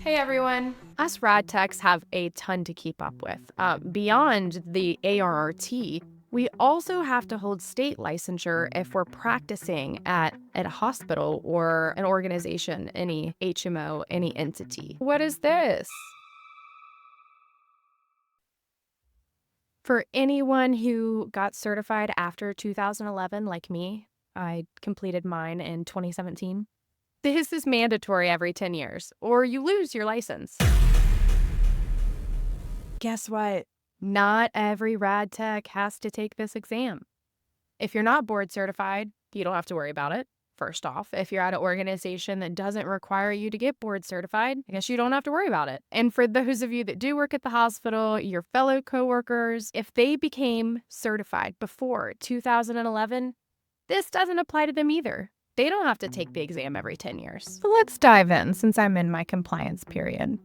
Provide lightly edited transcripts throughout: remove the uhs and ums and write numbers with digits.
Hey everyone! Us Rad Techs have a ton to keep up with. Beyond the ARRT, we also have to hold state licensure if we're practicing at a hospital or an organization, any HMO, any entity. What is this? For anyone who got certified after 2011, like me, I completed mine in 2017. This is mandatory every 10 years, or you lose your license. Guess what? Not every Rad Tech has to take this exam. If you're not board certified, you don't have to worry about it. First off, if you're at an organization that doesn't require you to get board certified, I guess you don't have to worry about it. And for those of you that do work at the hospital, your fellow coworkers, if they became certified before 2011, this doesn't apply to them either. They don't have to take the exam every 10 years. So let's dive in since I'm in my compliance period.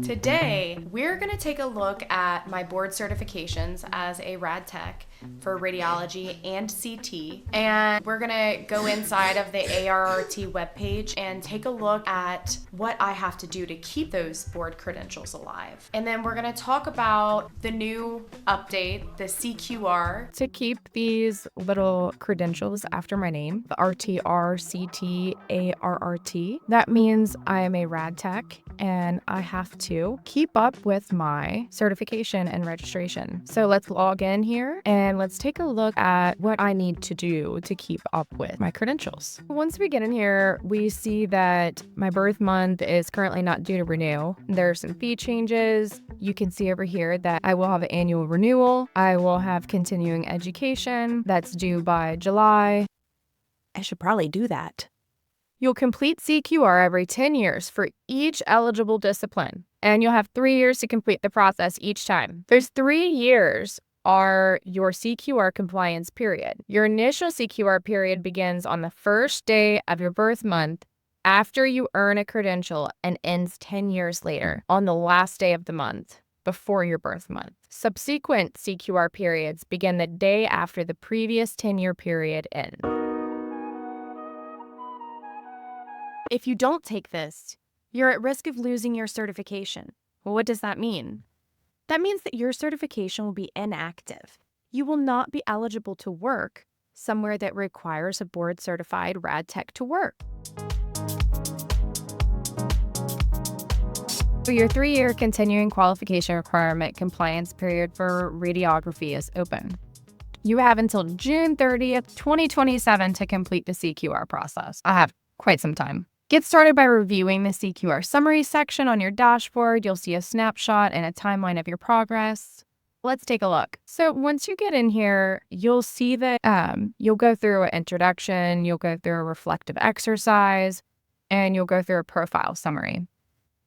Today, we're going to take a look at my board certifications as a Rad Tech for radiology and CT. And we're going to go inside of the ARRT webpage and take a look at what I have to do to keep those board credentials alive. And then we're going to talk about the new update, the CQR, to keep these little credentials after my name, the RTR CT ARRT. That means I am a Rad Tech and I have to keep up with my certification and registration. So let's log in here and let's take a look at what I need to do to keep up with my credentials. Once we get in here, we see that my birth month is currently not due to renew. There are some fee changes. You can see over here that I will have an annual renewal. I will have continuing education that's due by July. I should probably do that. You'll complete CQR every 10 years for each eligible discipline, and you'll have 3 years to complete the process each time. Those 3 years are your CQR compliance period. Your initial CQR period begins on the first day of your birth month after you earn a credential and ends 10 years later on the last day of the month before your birth month. Subsequent CQR periods begin the day after the previous 10-year period ends. If you don't take this, you're at risk of losing your certification. Well, what does that mean? That means that your certification will be inactive. You will not be eligible to work somewhere that requires a board-certified Rad Tech to work. So your 3-year continuing qualification requirement compliance period for radiography is open. You have until June 30th, 2027 to complete the CQR process. I have quite some time. Get started by reviewing the CQR summary section on your dashboard. You'll see a snapshot and a timeline of your progress. Let's take a look. So once you get in here, you'll see that you'll go through an introduction, you'll go through a reflective exercise, and you'll go through a profile summary.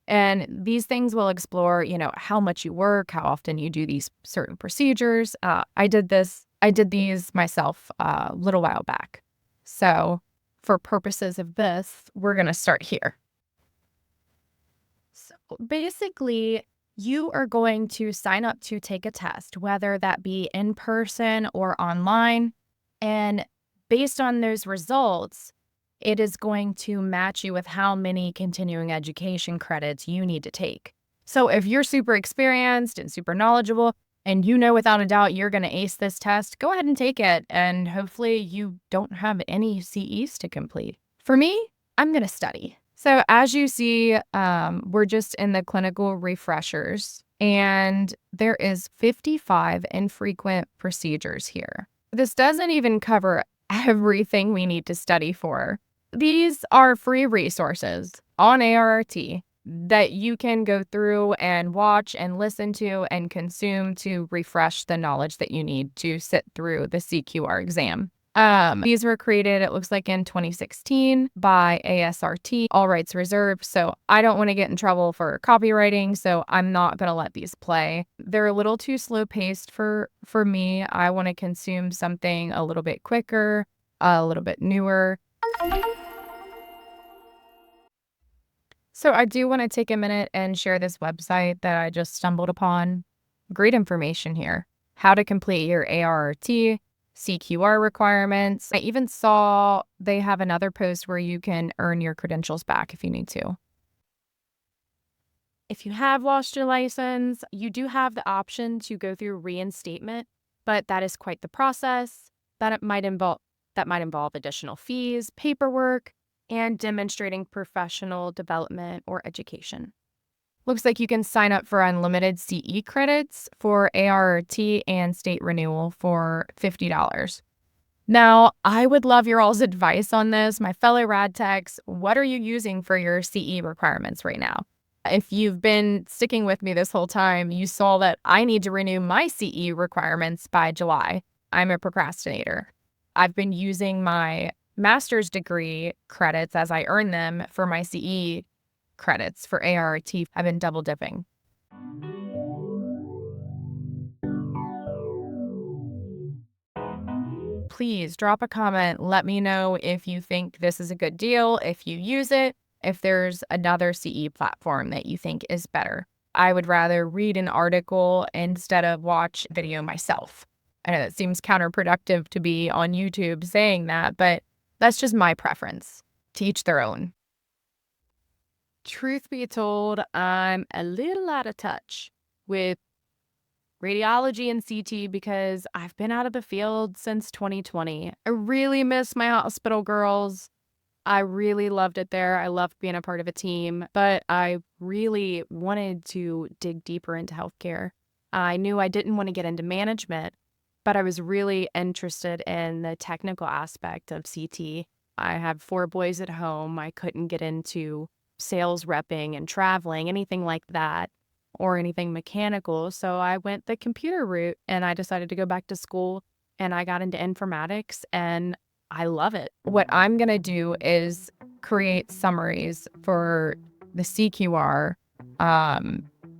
And these things will explore, how much you work, how often you do these certain procedures. I did these myself a little while back. So for purposes of this, we're going to start here. So basically, you are going to sign up to take a test, whether that be in person or online. And based on those results, it is going to match you with how many continuing education credits you need to take. So if you're super experienced and super knowledgeable, and without a doubt you're going to ace this test, go ahead and take it, and hopefully you don't have any CEs to complete. For me, I'm going to study. So as you see, we're just in the clinical refreshers, and there is 55 infrequent procedures here. This doesn't even cover everything we need to study for. These are free resources on ARRT that you can go through and watch and listen to and consume to refresh the knowledge that you need to sit through the CQR exam. These were created, it looks like in 2016 by ASRT, all rights reserved. So I don't want to get in trouble for copywriting, so I'm not going to let these play. They're a little too slow paced for me. I want to consume something a little bit quicker, a little bit newer. So I do want to take a minute and share this website that I just stumbled upon. Great information here. How to complete your ARRT, CQR requirements. I even saw they have another post where you can earn your credentials back if you need to. If you have lost your license, you do have the option to go through reinstatement, but that is quite the process. It might involve additional fees, paperwork, and demonstrating professional development or education. Looks like you can sign up for unlimited CE credits for ARRT and state renewal for $50. Now, I would love your all's advice on this. My fellow Rad Techs, what are you using for your CE requirements right now? If you've been sticking with me this whole time, you saw that I need to renew my CE requirements by July. I'm a procrastinator. I've been using my master's degree credits as I earn them for my CE credits for ARRT. I've been double dipping. Please drop a comment. Let me know if you think this is a good deal, if you use it, if there's another CE platform that you think is better. I would rather read an article instead of watch video myself. I know that seems counterproductive to be on YouTube saying that, but that's just my preference. To each their own. Truth be told, I'm a little out of touch with radiology and CT because I've been out of the field since 2020. I really miss my hospital girls. I really loved it there. I loved being a part of a team, but I really wanted to dig deeper into healthcare. I knew I didn't want to get into management, but I was really interested in the technical aspect of CT. I have 4 boys at home. I couldn't get into sales repping and traveling, anything like that, or anything mechanical. So I went the computer route and I decided to go back to school and I got into informatics and I love it. What I'm going to do is create summaries for the CQR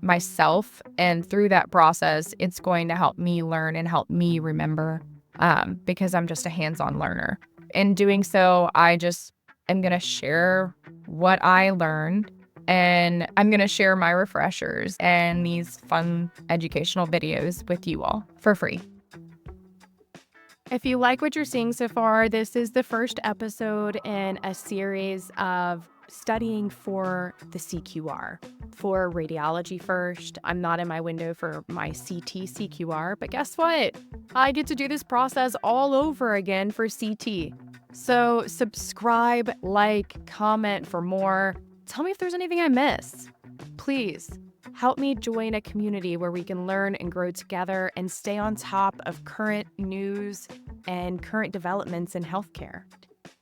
myself. And through that process, it's going to help me learn and help me remember because I'm just a hands-on learner. In doing so, I just am going to share what I learned and I'm going to share my refreshers and these fun educational videos with you all for free. If you like what you're seeing so far, this is the first episode in a series of studying for the CQR. For radiology first, I'm not in my window for my CT CQR, but guess what? I get to do this process all over again for CT. So subscribe, like, comment for more. Tell me if there's anything I missed. Please help me join a community where we can learn and grow together and stay on top of current news and current developments in healthcare.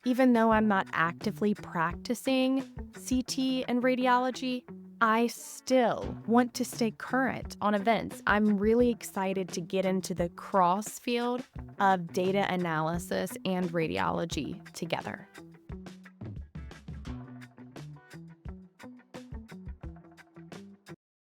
Even though I'm not actively practicing CT and radiology, I still want to stay current on events. I'm really excited to get into the cross field of data analysis and radiology together.